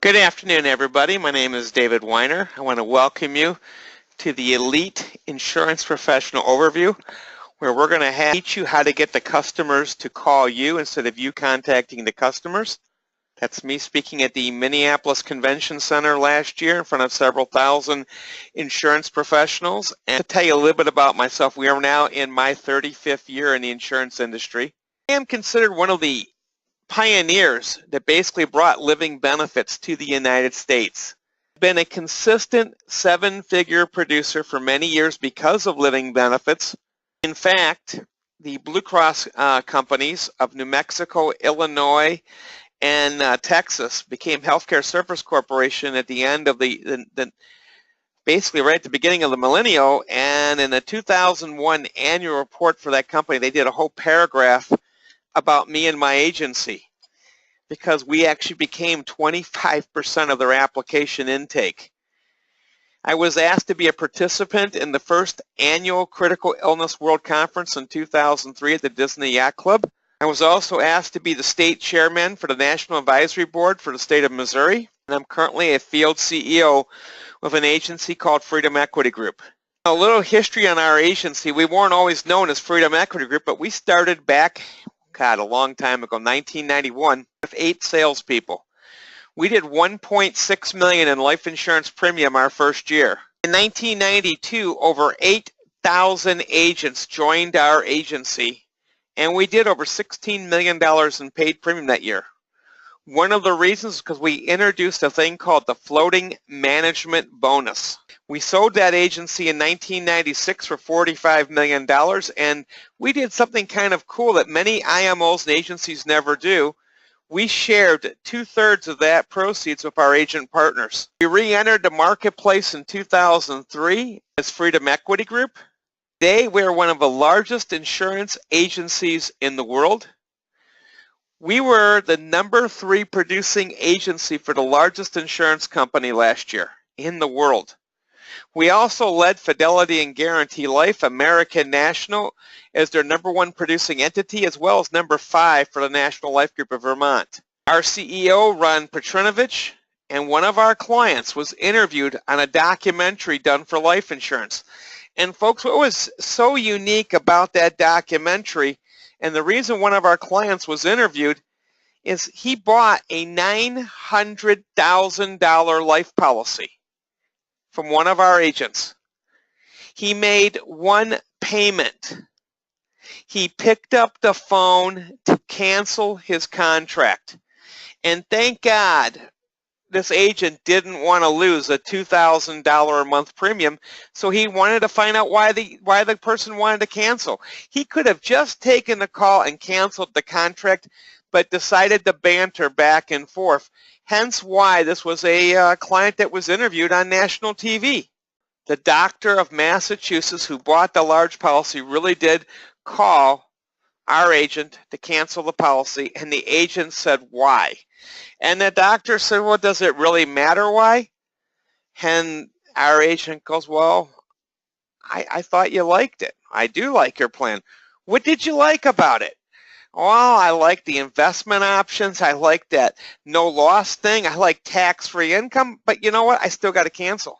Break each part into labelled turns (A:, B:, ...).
A: Good afternoon, everybody. My name is David Weiner. I want to welcome you to the Elite Insurance Professional Overview, where we're going to teach you how to get the customers to call you instead of you contacting the customers. That's me speaking at the Minneapolis Convention Center last year in front of several thousand insurance professionals. And to tell you a little bit about myself, we are now in my 35th year in the insurance industry. I am considered one of the pioneers that basically brought living benefits to the United States. I've been a consistent seven-figure producer for many years because of living benefits. In fact, the Blue Cross companies of New Mexico, Illinois, and Texas became Healthcare Service Corporation at the end of basically right at the beginning of the millennium, and in the 2001 annual report for that company, they did a whole paragraph about me and my agency because we actually became 25% of their application intake. I was asked to be a participant in the first annual Critical Illness World Conference in 2003 at the Disney Yacht Club. I was also asked to be the state chairman for the National Advisory Board for the state of Missouri, and I'm currently a field CEO of an agency called Freedom Equity Group. A little history on our agency. We weren't always known as Freedom Equity Group, but we started back a long time ago, 1991, with 8 salespeople. We did $1.6 million in life insurance premium our first year. In 1992, over 8,000 agents joined our agency, and we did over $16 million in paid premium that year. One of the reasons is because we introduced a thing called the floating management bonus. We sold that agency in 1996 for $45 million, and we did something kind of cool that many IMOs and agencies never do. We shared 2/3 of that proceeds with our agent partners. We re-entered the marketplace in 2003 as Freedom Equity Group. Today, we're one of the largest insurance agencies in the world. We were the number 3 producing agency for the largest insurance company last year in the world. We also led Fidelity and Guarantee Life, American National, as their number 1 producing entity, as well as number 5 for the National Life Group of Vermont. Our CEO, Ron Petrinovich, and one of our clients was interviewed on a documentary done for life insurance. And folks, what was so unique about that documentary, and the reason one of our clients was interviewed, is he bought a $900,000 life policy from one of our agents. He made one payment. He picked up the phone to cancel his contract. And thank God this agent didn't want to lose a $2,000 a month premium, so he wanted to find out why the person wanted to cancel. He could have just taken the call and canceled the contract, but decided to banter back and forth. Hence why this was a client that was interviewed on national TV. The doctor of Massachusetts who bought the large policy really did call our agent to cancel the policy, and the agent said, why? And the doctor said, well, does it really matter why? And our agent goes, well, I thought you liked it. I do like your plan. What did you like about it? Well, I like the investment options. I like that no loss thing. I like tax-free income. But you know what? I still got to cancel.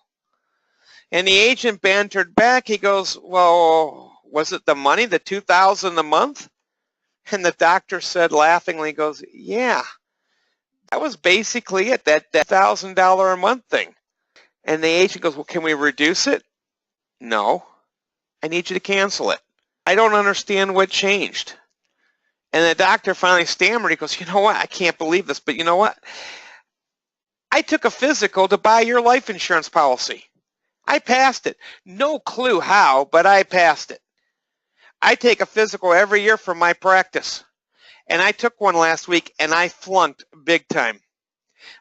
A: And the agent bantered back. He goes, well, was it the money, the $2,000 a month? And the doctor said laughingly, goes, yeah, that was basically it, that $1,000 a month thing. And the agent goes, well, can we reduce it? No, I need you to cancel it. I don't understand what changed. And the doctor finally stammered. He goes, you know what? I can't believe this, but you know what? I took a physical to buy your life insurance policy. I passed it. No clue how, but I passed it. I take a physical every year for my practice. And I took one last week, and I flunked big time.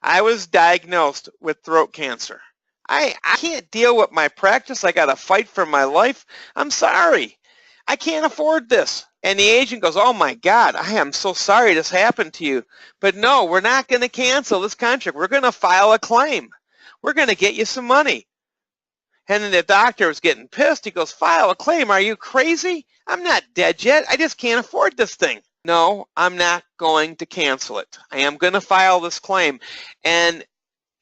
A: I was diagnosed with throat cancer. I can't deal with my practice. I got to fight for my life. I'm sorry. I can't afford this. And the agent goes, oh my God, I am so sorry this happened to you. But no, we're not going to cancel this contract. We're going to file a claim. We're going to get you some money. And then the doctor was getting pissed. He goes, file a claim. Are you crazy? I'm not dead yet. I just can't afford this thing. No, I'm not going to cancel it. I am going to file this claim. And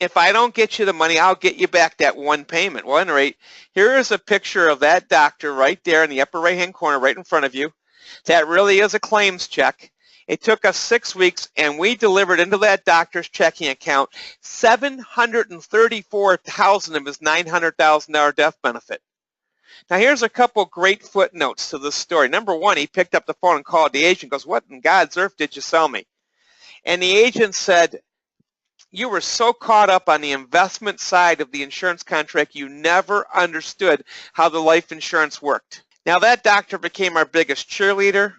A: if I don't get you the money, I'll get you back that one payment. Well, at any rate, here is a picture of that doctor right there in the upper right-hand corner, right in front of you. That really is a claims check. It took us 6 weeks, and we delivered into that doctor's checking account $734,000 of his $900,000 death benefit. Now, here's a couple great footnotes to this story. Number one, he picked up the phone and called the agent, goes, "What in God's earth did you sell me?" And the agent said, "You were so caught up on the investment side of the insurance contract, you never understood how the life insurance worked." Now, that doctor became our biggest cheerleader.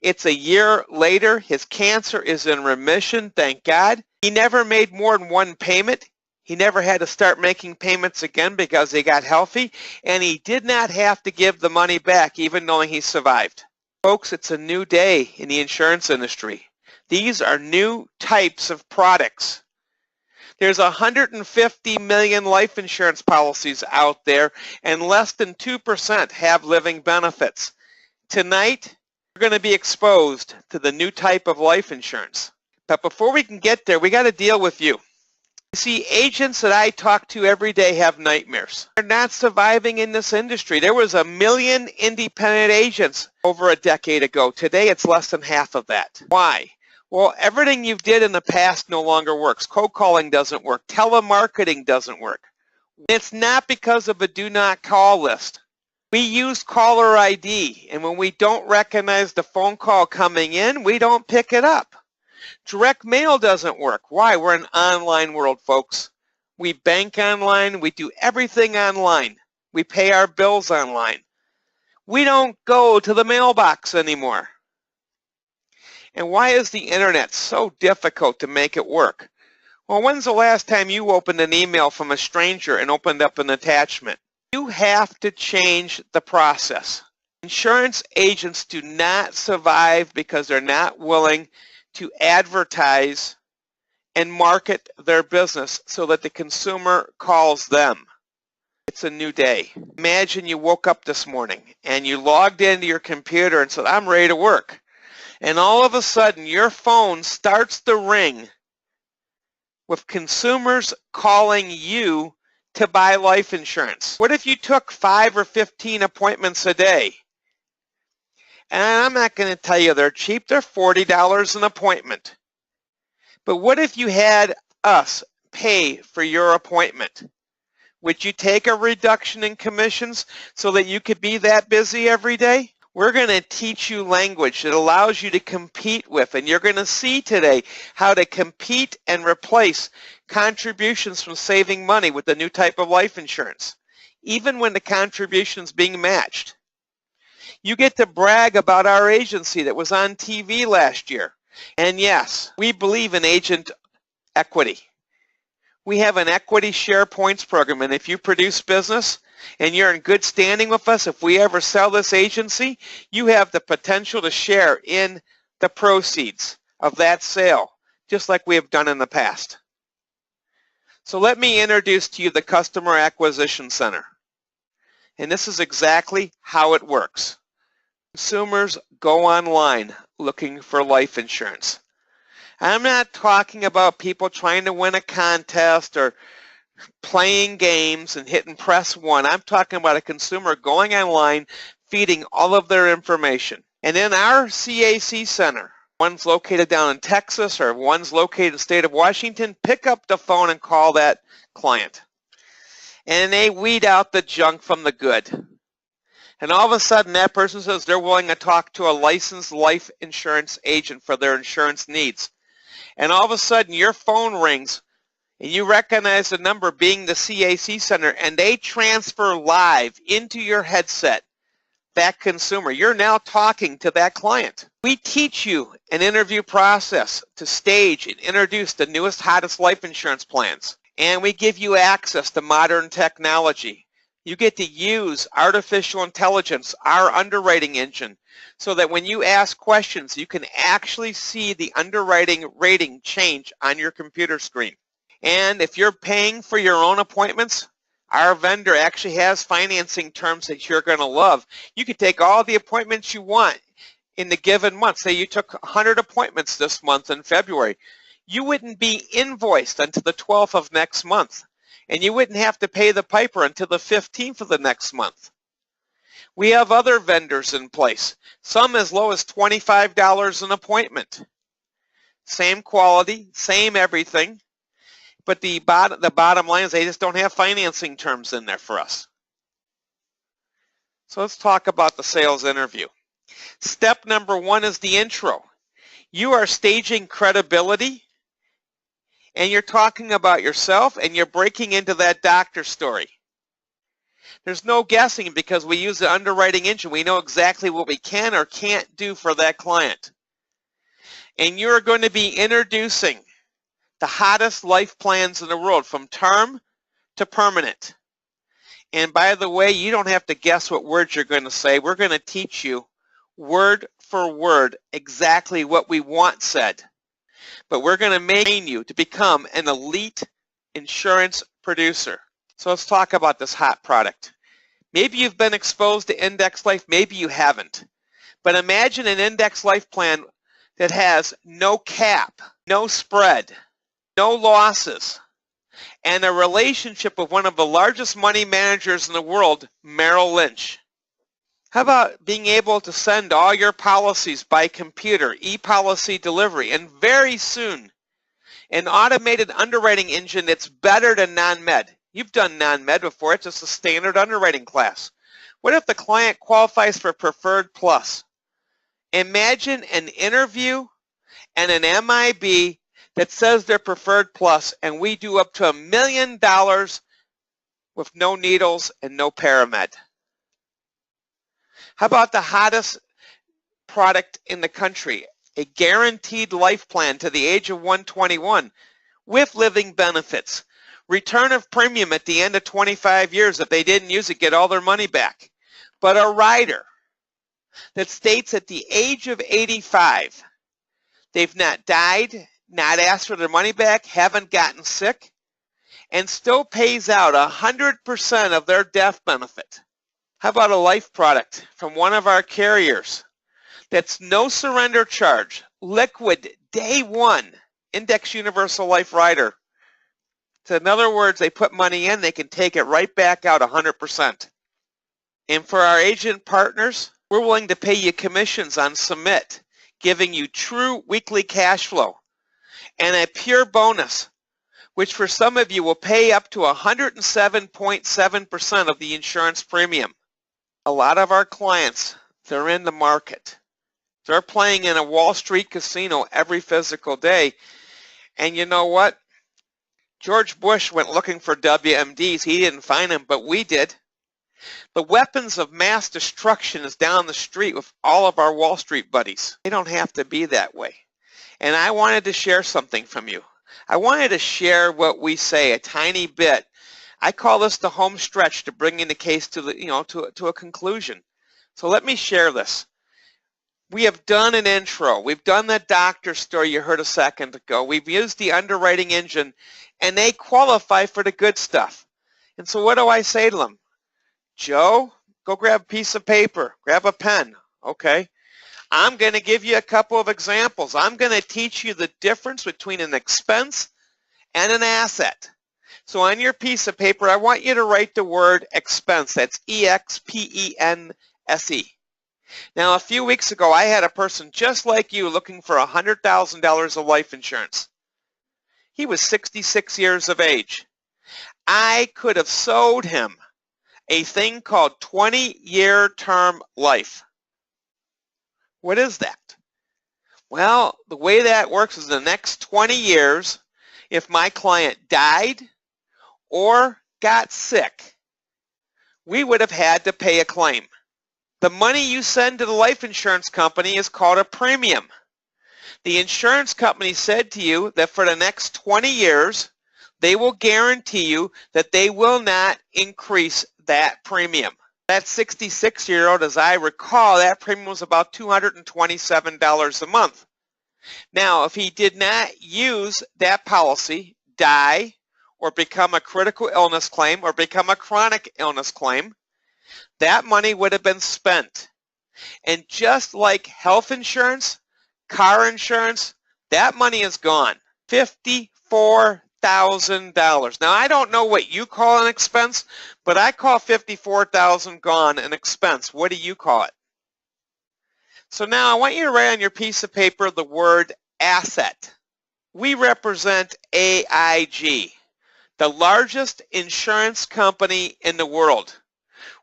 A: It's a year later. His cancer is in remission, thank God. He never made more than one payment. He never had to start making payments again because he got healthy, and he did not have to give the money back even knowing he survived. Folks, it's a new day in the insurance industry. These are new types of products. There's 150 million life insurance policies out there, and less than 2% have living benefits. Tonight, we're going to be exposed to the new type of life insurance. But before we can get there, we got to deal with you. You see, agents that I talk to every day have nightmares. They're not surviving in this industry. There was 1 million independent agents over a decade ago. Today, it's less than half of that. Why? Well, everything you did in the past no longer works. Cold calling doesn't work. Telemarketing doesn't work. It's not because of a do not call list. We use caller ID, and when we don't recognize the phone call coming in, we don't pick it up. Direct mail doesn't work. Why? We're an online world, folks. We bank online. We do everything online. We pay our bills online. We don't go to the mailbox anymore. And why is the internet so difficult to make it work? Well, when's the last time you opened an email from a stranger and opened up an attachment? You have to change the process. Insurance agents do not survive because they're not willing to advertise and market their business so that the consumer calls them. It's a new day. Imagine you woke up this morning and you logged into your computer and said, "I'm ready to work." And all of a sudden, your phone starts to ring with consumers calling you to buy life insurance. What if you took 5 or 15 appointments a day? And I'm not going to tell you they're cheap. They're $40 an appointment. But what if you had us pay for your appointment? Would you take a reduction in commissions so that you could be that busy every day? We're going to teach you language that allows you to compete with, and you're going to see today how to compete and replace contributions from saving money with the new type of life insurance, even when the contribution is being matched. You get to brag about our agency that was on TV last year. And yes, we believe in agent equity. We have an equity share points program, and if you produce business and you're in good standing with us, if we ever sell this agency, you have the potential to share in the proceeds of that sale, just like we have done in the past. So let me introduce to you the Customer Acquisition Center. And this is exactly how it works. Consumers go online looking for life insurance. I'm not talking about people trying to win a contest or playing games and hitting press 1. I'm talking about a consumer going online, feeding all of their information. And in our CAC center, one's located down in Texas or one's located in the state of Washington, pick up the phone and call that client. And they weed out the junk from the good. And all of a sudden that person says they're willing to talk to a licensed life insurance agent for their insurance needs. And all of a sudden your phone rings and you recognize the number being the CAC center, and they transfer live into your headset that consumer. You're now talking to that client. We teach you an interview process to stage and introduce the newest, hottest life insurance plans. And we give you access to modern technology. You get to use artificial intelligence, our underwriting engine, so that when you ask questions, you can actually see the underwriting rating change on your computer screen. And if you're paying for your own appointments, our vendor actually has financing terms that you're going to love. You can take all the appointments you want in the given month. Say you took 100 appointments this month in February. you wouldn't be invoiced until the 12th of next month, and you wouldn't have to pay the piper until the 15th of the next month. We have other vendors in place, some as low as $25 an appointment. Same quality, same everything, but the bottom line is they just don't have financing terms in there for us. So let's talk about the sales interview. Step number one is the intro. You are staging credibility, and you're talking about yourself, and you're breaking into that doctor story. There's no guessing because we use the underwriting engine. We know exactly what we can or can't do for that client. And you're going to be introducing the hottest life plans in the world, from term to permanent. And by the way, you don't have to guess what words you're going to say. We're going to teach you word for word exactly what we want said. But we're going to make you to become an elite insurance producer. So let's talk about this hot product. Maybe you've been exposed to index life, maybe you haven't. But imagine an index life plan that has no cap, no spread, no losses, and a relationship with one of the largest money managers in the world, Merrill Lynch. How about being able to send all your policies by computer, e-policy delivery, and very soon, an automated underwriting engine that's better than non-med. You've done non-med before, it's just a standard underwriting class. What if the client qualifies for Preferred Plus? Imagine an interview and an MIB that says they're Preferred Plus, and we do up to $1 million with no needles and no paramed. How about the hottest product in the country, a guaranteed life plan to the age of 121 with living benefits, return of premium at the end of 25 years. If they didn't use it, get all their money back. But a rider that states at the age of 85, they've not died, not asked for their money back, haven't gotten sick, and still pays out 100% of their death benefit. How about a life product from one of our carriers that's no surrender charge, liquid day one, Index Universal Life Rider. So in other words, they put money in, they can take it right back out 100%. And for our agent partners, we're willing to pay you commissions on submit, giving you true weekly cash flow and a pure bonus, which for some of you will pay up to 107.7% of the insurance premium. A lot of our clients, they're in the market. They're playing in a Wall Street casino every physical day. And you know what? George Bush went looking for WMDs. He didn't find them, but we did. The weapons of mass destruction is down the street with all of our Wall Street buddies. They don't have to be that way. And I wanted to share something from you. I wanted to share what we say a tiny bit. I call this the home stretch to bringing the case to the, to a conclusion. So let me share this. We have done an intro. We've done the doctor story you heard a second ago. We've used the underwriting engine, and they qualify for the good stuff. And so what do I say to them? Joe, go grab a piece of paper, grab a pen. Okay. I'm going to give you a couple of examples. I'm going to teach you the difference between an expense and an asset. So on your piece of paper, I want you to write the word expense. That's E-X-P-E-N-S-E. Now, a few weeks ago, I had a person just like you looking for $100,000 of life insurance. He was 66 years of age. I could have sold him a thing called 20-year term life. What is that? Well, the way that works is the next 20 years, if my client died or got sick, we would have had to pay a claim. The money you send to the life insurance company is called a premium. The insurance company said to you that for the next 20 years, they will guarantee you that they will not increase that premium. That 66-year-old, as I recall, that premium was about $227 a month. Now, if he did not use that policy, die, or become a critical illness claim, or become a chronic illness claim, that money would have been spent. And just like health insurance, car insurance, that money is gone. $54,000. Now, I don't know what you call an expense, but I call $54,000 gone an expense. What do you call it? So now I want you to write on your piece of paper the word asset. We represent AIG, the largest insurance company in the world.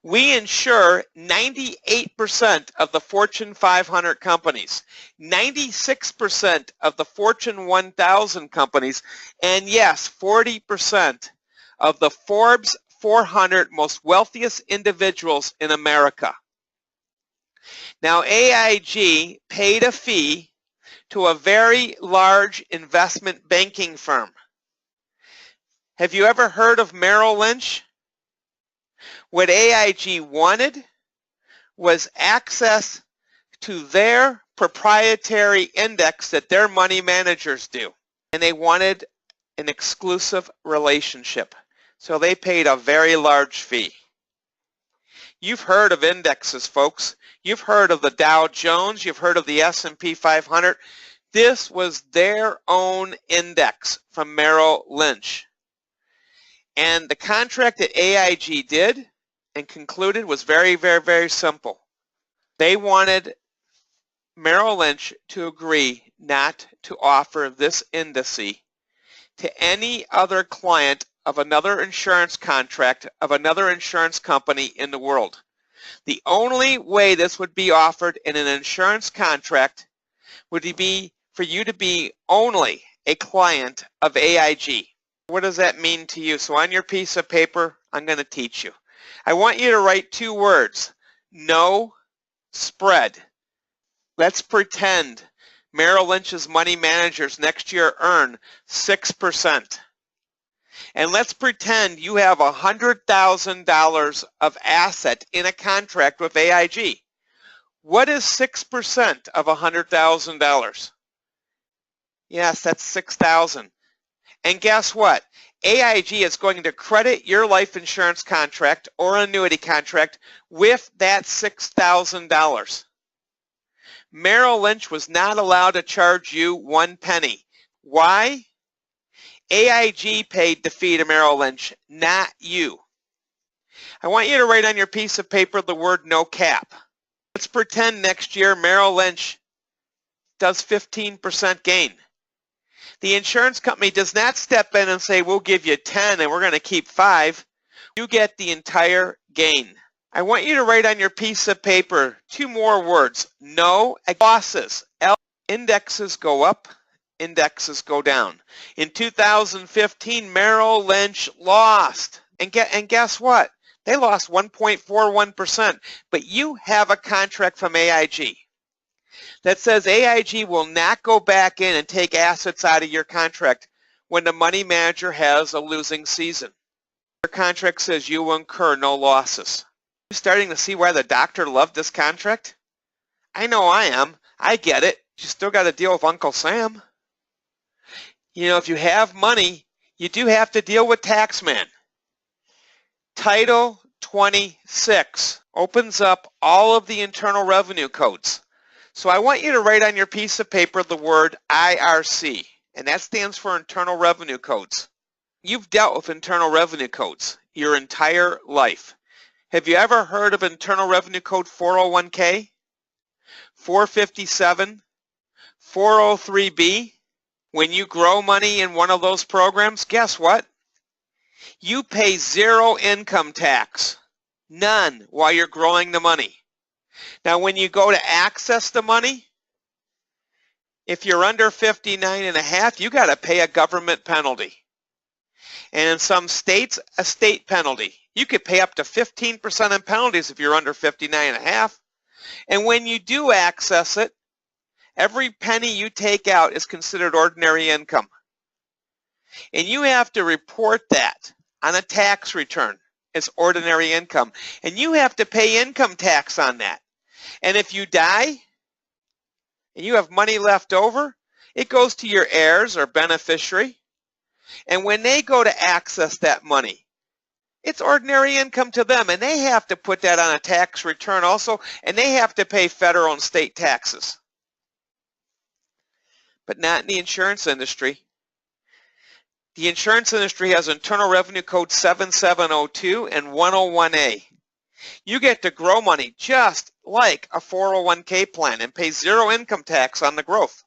A: We insure 98% of the Fortune 500 companies, 96% of the Fortune 1000 companies, and yes, 40% of the Forbes 400 most wealthiest individuals in America. Now, AIG paid a fee to a very large investment banking firm. Have you ever heard of Merrill Lynch? What AIG wanted was access to their proprietary index that their money managers do. And they wanted an exclusive relationship. So they paid a very large fee. You've heard of indexes, folks. You've heard of the Dow Jones. You've heard of the S&P 500. This was their own index from Merrill Lynch. And the contract that AIG did and concluded was very, very, very simple. They wanted Merrill Lynch to agree not to offer this indice to any other client of another insurance contract of another insurance company in the world. The only way this would be offered in an insurance contract would be for you to be only a client of AIG. What does that mean to you? So on your piece of paper, I'm going to teach you. I want you to write two words, no spread. Let's pretend Merrill Lynch's money managers next year earn 6%. And let's pretend you have $100,000 of asset in a contract with AIG. What is 6% of $100,000? Yes, that's $6,000. And guess what? AIG is going to credit your life insurance contract or annuity contract with that $6,000. Merrill Lynch was not allowed to charge you 1 penny. Why? AIG paid the fee to Merrill Lynch, not you. I want you to write on your piece of paper the word no cap. Let's pretend next year Merrill Lynch does 15% gain. The insurance company does not step in and say, we'll give you 10 and we're going to keep 5. You get the entire gain. I want you to write on your piece of paper two more words, no losses. Indexes go up, indexes go down. In 2015, Merrill Lynch lost. And guess what? They lost 1.41%. But you have a contract from AIG that says AIG will not go back in and take assets out of your contract when the money manager has a losing season. Your contract says you will incur no losses. Are you starting to see why the doctor loved this contract? I know I am. I get it. You still got to deal with Uncle Sam. You know, if you have money, you do have to deal with Taxman. Title 26 opens up all of the Internal Revenue codes. So I want you to write on your piece of paper the word IRC, and that stands for Internal Revenue Codes. You've dealt with Internal Revenue Codes your entire life. Have you ever heard of Internal Revenue Code 401k, 457, 403b? When you grow money in one of those programs, guess what? You pay 0 income tax, none, while you're growing the money. Now, when you go to access the money, if you're under 59 and a half, you got to pay a government penalty. And in some states, a state penalty. You could pay up to 15% in penalties if you're under 59 and a half. And when you do access it, every penny you take out is considered ordinary income. And you have to report that on a tax return as ordinary income. And you have to pay income tax on that. And if you die and you have money left over, it goes to your heirs or beneficiary. And when they go to access that money, it's ordinary income to them. And they have to put that on a tax return also. And they have to pay federal and state taxes. But not in the insurance industry. The insurance industry has Internal Revenue Code 7702 and 101A. You get to grow money just like a 401k plan and pay zero income tax on the growth.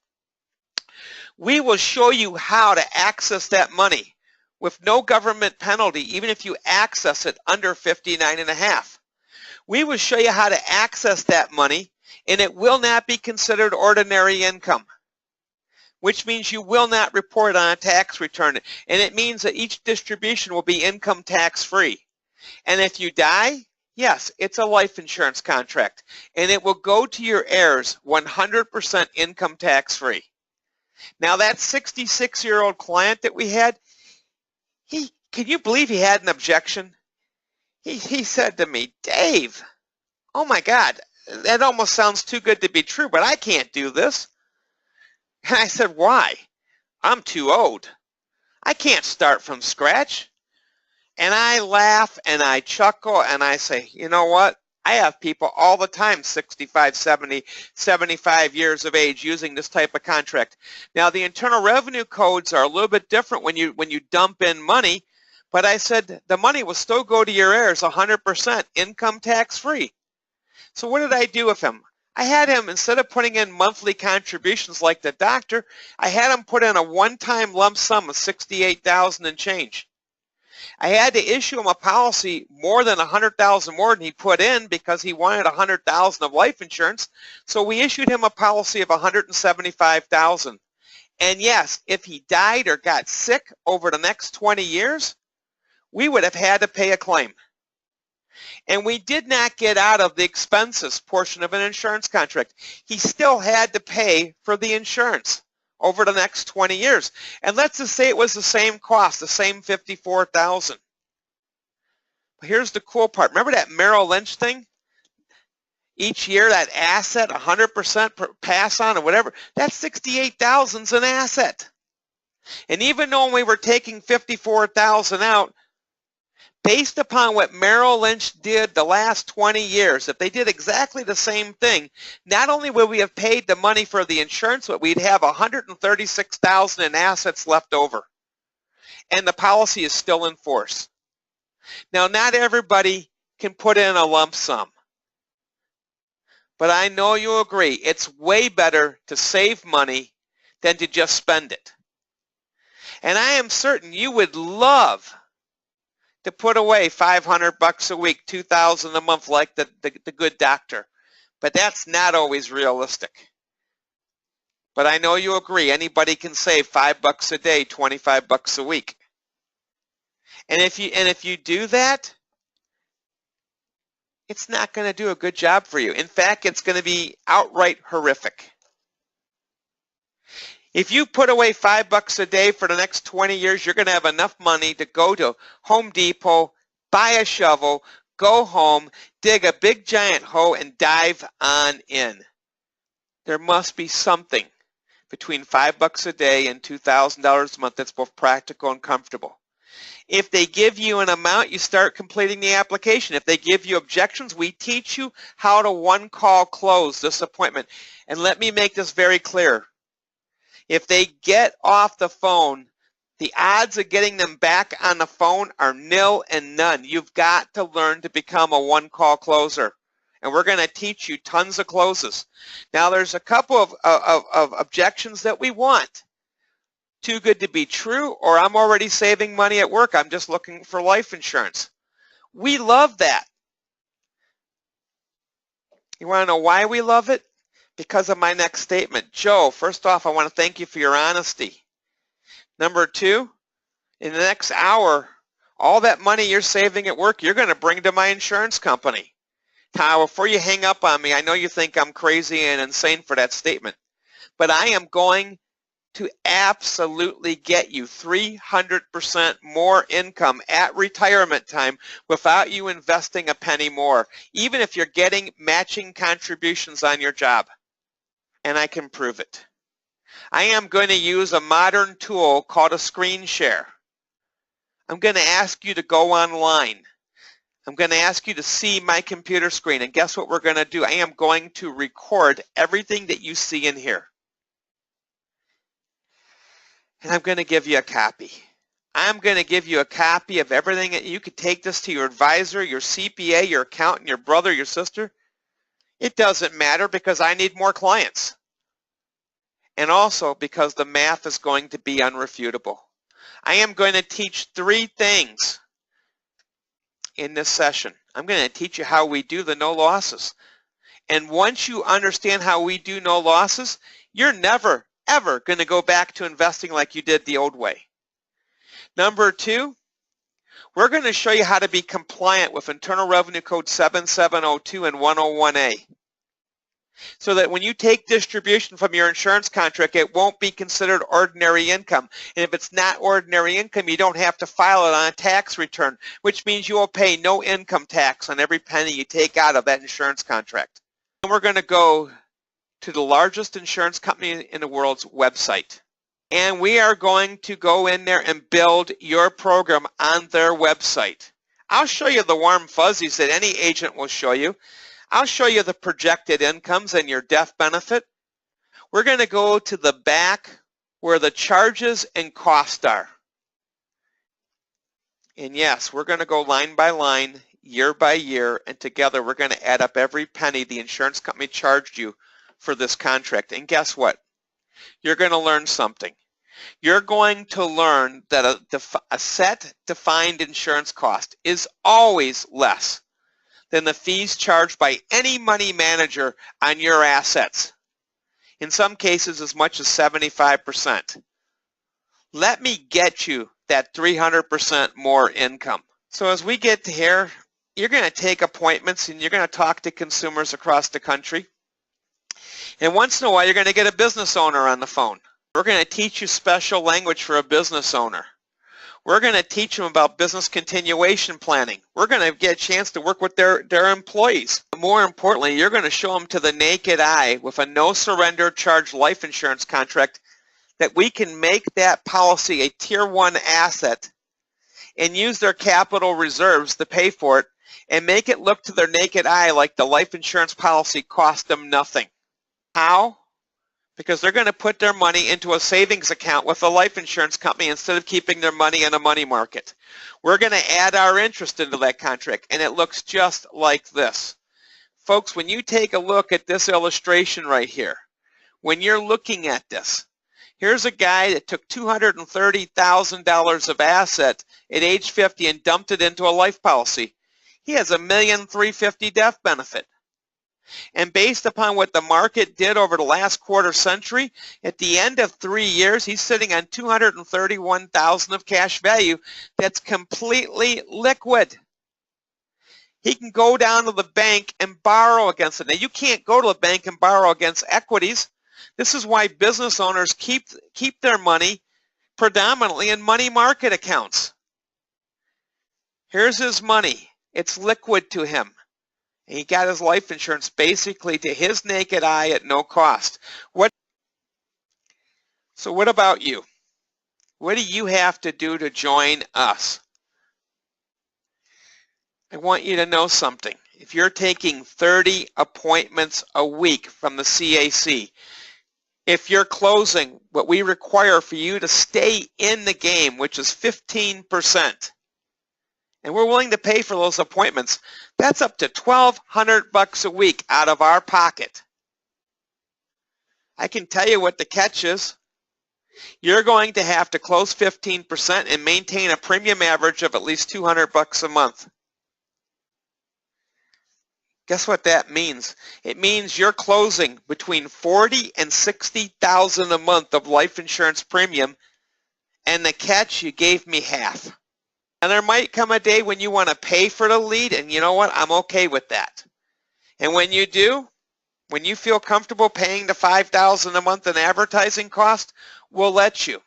A: We will show you how to access that money with no government penalty, even if you access it under 59.5. We will show you how to access that money, and it will not be considered ordinary income, which means you will not report on a tax return. And it means that each distribution will be income tax free. And if you die, yes, it's a life insurance contract, and it will go to your heirs 100% income tax free. Now that 66-year-old client that we had, can you believe he had an objection? He said to me, Dave, oh my God, that almost sounds too good to be true, but I can't do this. And I said, why? I'm too old. I can't start from scratch. And I laugh and I chuckle and I say, you know what? I have people all the time, 65, 70, 75 years of age, using this type of contract. Now, the Internal Revenue Codes are a little bit different when you dump in money, but I said the money will still go to your heirs 100% income tax free. So what did I do with him? I had him, instead of putting in monthly contributions like the doctor, I had him put in a one-time lump sum of $68,000 and change. I had to issue him a policy more than $100,000 more than he put in because he wanted $100,000 of life insurance. So we issued him a policy of $175,000. And yes, if he died or got sick over the next 20 years, we would have had to pay a claim. And we did not get out of the expenses portion of an insurance contract. He still had to pay for the insurance over the next 20 years. And let's just say it was the same cost, the same $54,000. But here's the cool part. Remember that Merrill Lynch thing? Each year that asset, 100% pass on or whatever, that $68,000 is an asset. And even though we were taking $54,000 out, based upon what Merrill Lynch did the last 20 years, if they did exactly the same thing, not only would we have paid the money for the insurance, but we'd have $136,000 in assets left over. And the policy is still in force. Now, not everybody can put in a lump sum. But I know you'll agree, it's way better to save money than to just spend it. And I am certain you would love to put away $500 a week, $2,000 a month like the good doctor. But that's not always realistic. But I know you agree, anybody can save $5 a day, $25 a week. And if you do that, it's not going to do a good job for you. In fact, it's going to be outright horrific. If you put away $5 a day for the next 20 years, you're going to have enough money to go to Home Depot, buy a shovel, go home, dig a big giant hole, and dive on in. There must be something between $5 a day and $2,000 a month that's both practical and comfortable. If they give you an amount, you start completing the application. If they give you objections, we teach you how to one-call close this appointment. And let me make this very clear. If they get off the phone, the odds of getting them back on the phone are nil and none. You've got to learn to become a one-call closer. And we're going to teach you tons of closes. Now, there's a couple of objections that we want. Too good to be true, or I'm already saving money at work. I'm just looking for life insurance. We love that. You want to know why we love it? Because of my next statement. Joe, first off, I want to thank you for your honesty. Number two, in the next hour, all that money you're saving at work, you're going to bring to my insurance company. Now, before you hang up on me, I know you think I'm crazy and insane for that statement, but I am going to absolutely get you 300% more income at retirement time without you investing a penny more, even if you're getting matching contributions on your job. And I can prove it. I am going to use a modern tool called a screen share. I'm going to ask you to go online. I'm going to ask you to see my computer screen. And guess what we're going to do? I am going to record everything that you see in here. And I'm going to give you a copy. I'm going to give you a copy of everything. You could take this to your advisor, your CPA, your accountant, your brother, your sister. It doesn't matter because I need more clients. And also because the math is going to be unrefutable. I am going to teach 3 things in this session. I'm going to teach you how we do the no losses. And once you understand how we do no losses, you're never, ever going to go back to investing like you did the old way. Number 2, we're going to show you how to be compliant with Internal Revenue Code 7702 and 101A. So that when you take distribution from your insurance contract, it won't be considered ordinary income. And if it's not ordinary income, you don't have to file it on a tax return, which means you will pay no income tax on every penny you take out of that insurance contract. And we're going to go to the largest insurance company in the world's website. And we are going to go in there and build your program on their website. I'll show you the warm fuzzies that any agent will show you. I'll show you the projected incomes and your death benefit. We're going to go to the back where the charges and costs are. And yes, we're going to go line by line, year by year, and together we're going to add up every penny the insurance company charged you for this contract. And guess what? You're going to learn something. You're going to learn that a set defined insurance cost is always less than the fees charged by any money manager on your assets. In some cases, as much as 75%. Let me get you that 300% more income. So as we get to here, you're going to take appointments and you're going to talk to consumers across the country. And once in a while, you're going to get a business owner on the phone. We're going to teach you special language for a business owner. We're going to teach them about business continuation planning. We're going to get a chance to work with their employees. More importantly, you're going to show them to the naked eye with a no surrender charge life insurance contract that we can make that policy a tier 1 asset and use their capital reserves to pay for it and make it look to their naked eye like the life insurance policy cost them nothing. How? Because they're going to put their money into a savings account with a life insurance company instead of keeping their money in a money market. We're going to add our interest into that contract, and it looks just like this. Folks, when you take a look at this illustration right here, when you're looking at this, here's a guy that took $230,000 of asset at age 50 and dumped it into a life policy. He has $1,350,000 death benefit. And based upon what the market did over the last quarter century, at the end of 3 years, he's sitting on $231,000 of cash value that's completely liquid. He can go down to the bank and borrow against it. Now, you can't go to the bank and borrow against equities. This is why business owners keep their money predominantly in money market accounts. Here's his money. It's liquid to him. He got his life insurance basically to his naked eye at no cost. So what about you? What do you have to do to join us? I want you to know something. If you're taking 30 appointments a week from the CAC, if you're closing what we require for you to stay in the game, which is 15%, and we're willing to pay for those appointments, that's up to $1,200 a week out of our pocket. I can tell you what the catch is. You're going to have to close 15% and maintain a premium average of at least $200 a month. Guess what that means? It means you're closing between $40,000 and $60,000 a month of life insurance premium, and the catch, you gave me half. And there might come a day when you want to pay for the lead, and you know what? I'm okay with that. And when you do, when you feel comfortable paying the $5,000 a month in advertising cost, we'll let you.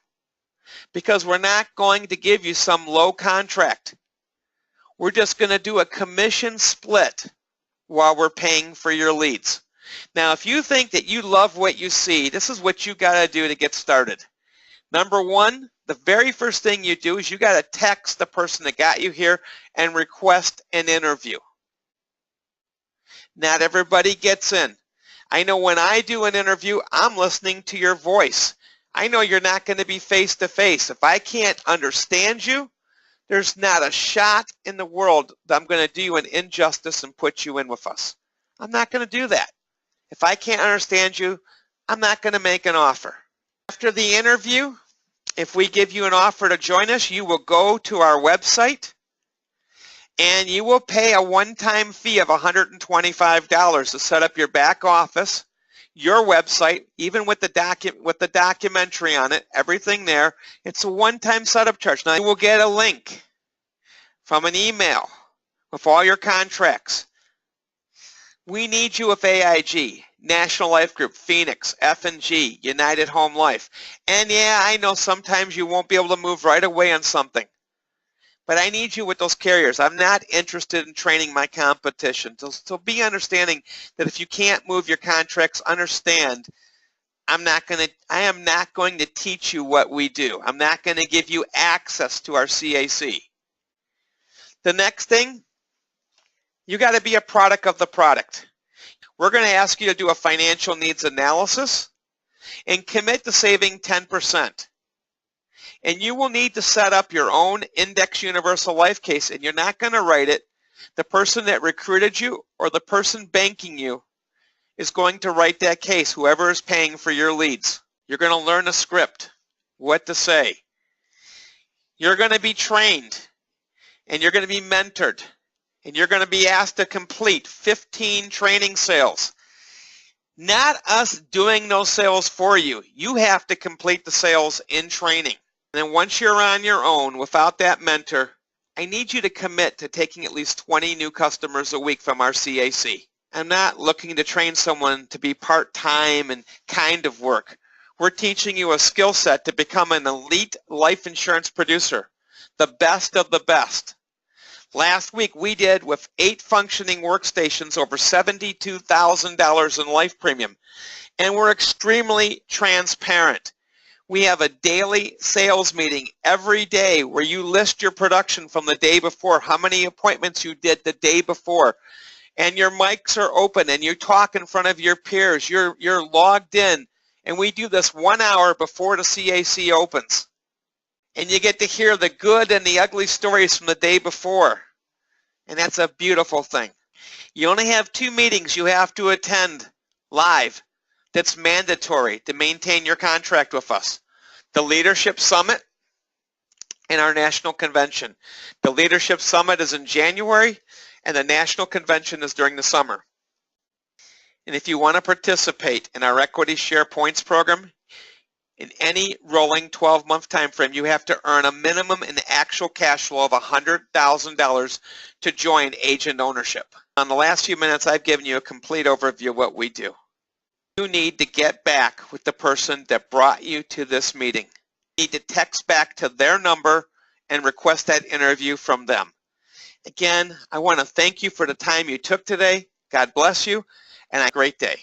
A: Because we're not going to give you some low contract. We're just going to do a commission split while we're paying for your leads. Now, if you think that you love what you see, this is what you got to do to get started. Number 1, the very first thing you do is you got to text the person that got you here and request an interview. Not everybody gets in. I know when I do an interview, I'm listening to your voice. I know you're not going to be face-to-face. If I can't understand you, there's not a shot in the world that I'm going to do you an injustice and put you in with us. I'm not going to do that. If I can't understand you, I'm not going to make an offer. After the interview, if we give you an offer to join us, you will go to our website and you will pay a one-time fee of $125 to set up your back office, your website, even with the documentary on it, everything there. It's a one-time setup charge. Now you will get a link from an email with all your contracts. We need you with AIG, National Life Group, Phoenix, F&G, United Home Life. And yeah, I know sometimes you won't be able to move right away on something, but I need you with those carriers. I'm not interested in training my competition. So be understanding that if you can't move your contracts, understand I am not going to teach you what we do. I'm not going to give you access to our CAC. The next thing, you got to be a product of the product. We're going to ask you to do a financial needs analysis and commit to saving 10%. And you will need to set up your own index universal life case, and you're not going to write it. The person that recruited you or the person banking you is going to write that case, whoever is paying for your leads. You're going to learn a script, what to say. You're going to be trained, and you're going to be mentored, and you're going to be asked to complete 15 training sales. Not us doing those sales for you. You have to complete the sales in training. And then once you're on your own without that mentor, I need you to commit to taking at least 20 new customers a week from our CAC. I'm not looking to train someone to be part-time and kind of work. We're teaching you a skill set to become an elite life insurance producer, the best of the best. Last week we did, with 8 functioning workstations, over $72,000 in life premium. And we're extremely transparent. We have a daily sales meeting every day where you list your production from the day before, how many appointments you did the day before. And your mics are open and you talk in front of your peers. You're logged in. And we do this 1 hour before the CAC opens. And you get to hear the good and the ugly stories from the day before. And that's a beautiful thing. You only have 2 meetings you have to attend live. That's mandatory to maintain your contract with us. The Leadership Summit and our National Convention. The Leadership Summit is in January and the National Convention is during the summer. And if you want to participate in our Equity Share Points program, in any rolling 12-month time frame, you have to earn a minimum in actual cash flow of $100,000 to join agent ownership. On the last few minutes, I've given you a complete overview of what we do. You need to get back with the person that brought you to this meeting. You need to text back to their number and request that interview from them. Again, I want to thank you for the time you took today. God bless you, and have a great day.